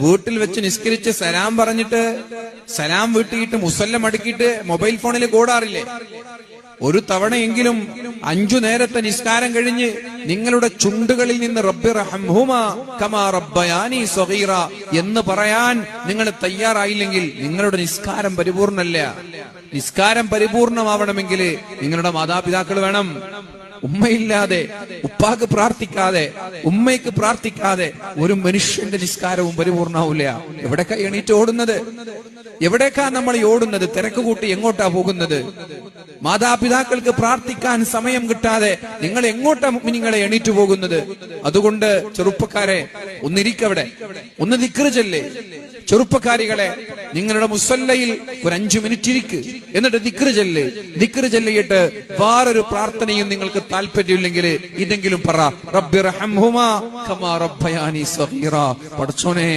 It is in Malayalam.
വീട്ടിൽ വെച്ച് നിസ്കരിച്ച് സലാം പറഞ്ഞിട്ട് സലാം വീട്ടിയിട്ട് മുസല്ല മടക്കിയിട്ട് മൊബൈൽ ഫോണിൽ കൂടാറില്ലേ? ഒരു തവണയെങ്കിലും 5 നേരത്തെ നിസ്കാരം കഴിഞ്ഞ് നിങ്ങളുടെ ചുണ്ടുകളിൽ നിന്ന് റബ്ബി റഹംഹുമാ കമാ റബ്ബയാനി സഗീറ എന്ന് പറയാൻ നിങ്ങൾ തയ്യാറായില്ലെങ്കിൽ നിങ്ങളുടെ നിസ്കാരം പരിപൂർണ്ണല്ല. നിസ്കാരം പരിപൂർണമാവണമെങ്കിൽ നിങ്ങളുടെ മാതാപിതാക്കൾ വേണം. ഉമ്മയില്ലാതെ, ഉപ്പാക്ക് പ്രാർത്ഥിക്കാതെ, ഉമ്മയ്ക്ക് പ്രാർത്ഥിക്കാതെ ഒരു മനുഷ്യന്റെ നിസ്കാരവും പരിപൂർണ്ണാവില്ല. എവിടേക്കാ എണീറ്റ് ഓടുന്നത്? എവിടേക്കാ നമ്മൾ ഓടുന്നത്? തിരക്ക് കൂട്ടി എങ്ങോട്ടാ പോകുന്നത്? മാതാപിതാക്കൾക്ക് പ്രാർത്ഥിക്കാൻ സമയം കിട്ടാതെ നിങ്ങൾ എങ്ങോട്ടാ നിങ്ങളെ എണീറ്റ് പോകുന്നത്? അതുകൊണ്ട് ചെറുപ്പക്കാരെ, ഒന്നിരിക്കവിടെ, ഒന്ന് ദിക്ർ ചൊല്ല്. ചെറുപ്പക്കാരികളെ, നിങ്ങളുടെ മുസല്ലയിൽ ഒരു 5 മിനിറ്റ് ഇരിക്ക്, എന്നിട്ട് ദിക്ർ ചൊല്ല്. ദിക്ർ ചൊല്ലിയിട്ട് വേറൊരു പ്രാർത്ഥനയും നിങ്ങൾക്ക് താല്പര്യമില്ലെങ്കിൽ ഇതെങ്കിലും പറ, റബ്ബി റഹംഹുമാ കമാ റബ്ബയാനി സഗീറ. പടച്ചോനെ,